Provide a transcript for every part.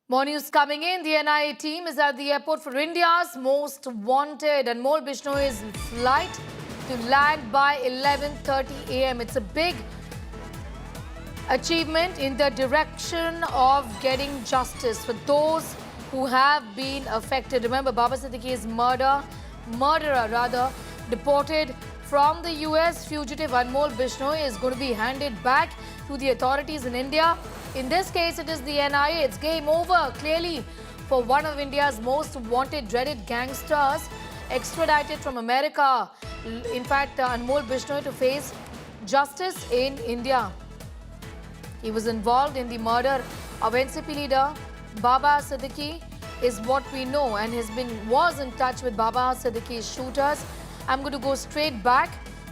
More news coming in. The NIA team is at the airport for India's most wanted Anmol Bishnoi's flight to land by 11:30 a.m. It's a big achievement in the direction of getting justice for those who have been affected. Remember, Baba Siddiqui's murderer, deported from the US. Fugitive Anmol Bishnoi is going to be handed back to the authorities in India. In this case, it is the NIA. It's game over, clearly, for one of India's most wanted, dreaded gangsters, extradited from America. In fact, Anmol Bishnoi to face justice in India. He was involved in the murder of NCP leader Baba Siddiqui, is what we know, and was in touch with Baba Siddiqui's shooters. I'm going to go straight back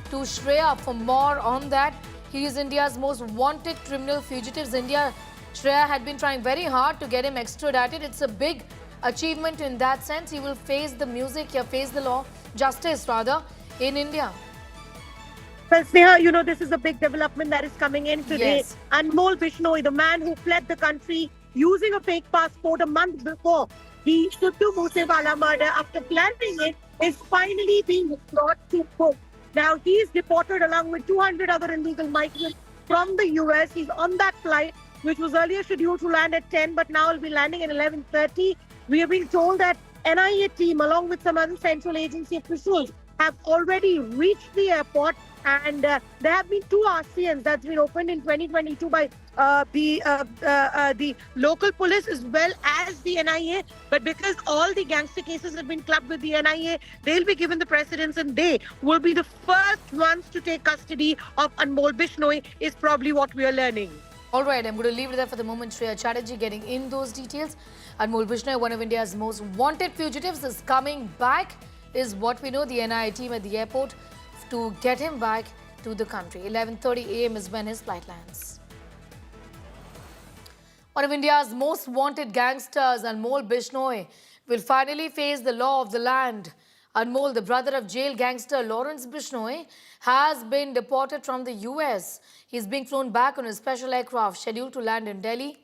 to Shreya for more on that. He is India's most wanted criminal fugitives. Shreya had been trying very hard to get him extradited. It's a big achievement in that sense. He will face the face the law, justice rather, in India. Well, Sneha, this is a big development that is coming in today. Yes. Anmol Bishnoi, the man who fled the country using a fake passport a month before the Sidhu Moosewala murder, after planning it, is finally being brought to court. Now, he is deported along with 200 other illegal migrants from the US. He's on that flight, which was earlier scheduled to land at 10, but now will be landing at 11:30. We have been told that NIA team, along with some other central agency officials, have already reached the airport, and there have been 2 RCNs that's been opened in 2022 by the local police as well as the NIA. But because all the gangster cases have been clubbed with the NIA, they'll be given the precedence, and they will be the first ones to take custody of Anmol Bishnoi, is probably what we are learning. All right, I'm going to leave it there for the moment. Shreya Chatterjee getting in those details. Anmol Bishnoi, one of India's most wanted fugitives, is coming back, is what we know. The NIA team at the airport to get him back to the country. 11:30 a.m. is when his flight lands. One of India's most wanted gangsters, Anmol Bishnoi, will finally face the law of the land. Anmol, the brother of jail gangster Lawrence Bishnoi, has been deported from the US. He's being flown back on a special aircraft scheduled to land in Delhi.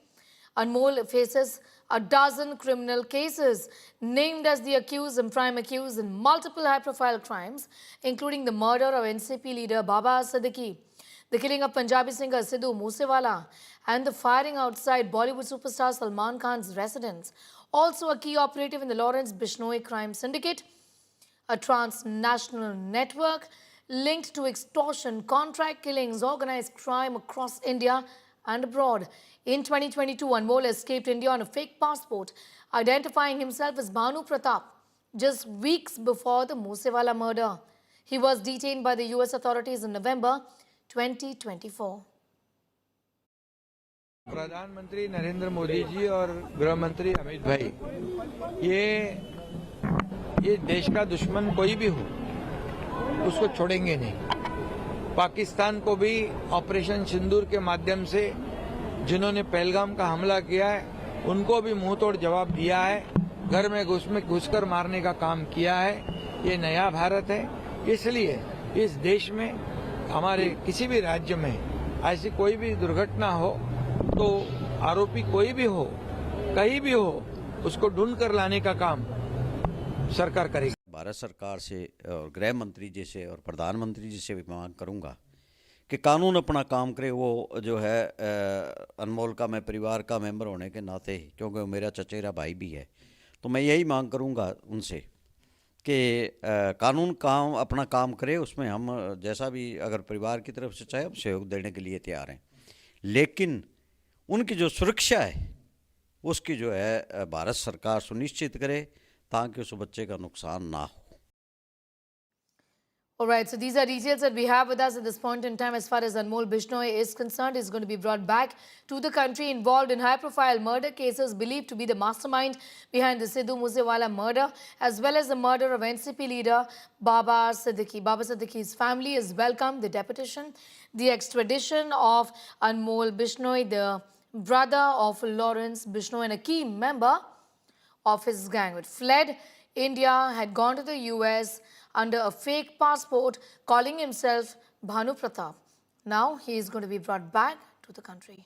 Anmol faces a dozen criminal cases, named as the accused and prime accused in multiple high-profile crimes, including the murder of NCP leader Baba Siddiqui, the killing of Punjabi singer Sidhu Moosewala, and the firing outside Bollywood superstar Salman Khan's residence. Also a key operative in the Lawrence Bishnoi crime syndicate, a transnational network linked to extortion, contract killings, organized crime across India and abroad. In 2022, Anmol escaped India on a fake passport, identifying himself as Bhanu Pratap just weeks before the Moosewala murder. He was detained by the US authorities in November 2024. प्रधानमंत्री नरेंद्र मोदी जी और गृह मंत्री अमित भाई, ये देश का दुश्मन कोई भी हो, उसको छोड़ेंगे नहीं। पाकिस्तान को भी ऑपरेशन सिंदूर के माध्यम से जिन्होंने पहलगाम का हमला किया है, उनको भी मुंह तोड़ जवाब दिया है, घर में घुसकर मारने का काम किया है। ये नया भारत है, इसलिए इस देश में हमारे किसी भी राज्य में ऐसी कोई भी दुर्घटना हो तो आरोपी कोई भी हो, कहीं भी हो, उसको ढूंढ कर लाने का काम सरकार करेगी। भारत सरकार से और गृह मंत्री जी से और प्रधानमंत्री जी से भी मांग करूंगा कि कानून अपना काम करे। वो जो है अनमोल का, मैं परिवार का मेंबर होने के नाते, क्योंकि वो मेरा चचेरा भाई भी है, तो मैं यही मांग करूंगा उनसे कि कानून अपना काम करे। उसमें हम जैसा भी अगर परिवार की तरफ से चाहे हम सहयोग देने के लिए तैयार हैं, लेकिन उनकी जो सुरक्षा है उसकी जो है भारत सरकार सुनिश्चित करे ताकि उस बच्चे का नुकसान ना हो। All right, so these are details that we have with us at this point in time. As far as Anmol Bishnoi is concerned, he's going to be brought back to the country, involved in high-profile murder cases, believed to be the mastermind behind the Sidhu Moosewala murder, as well as the murder of NCP leader Baba Siddiqui. Baba Siddiqui's family has welcomed the deportation, the extradition of Anmol Bishnoi, the brother of Lawrence Bishnoi and a key member of his gang, which fled India, had gone to the US under a fake passport, calling himself Bhanu Pratap. Now he is going to be brought back to the country.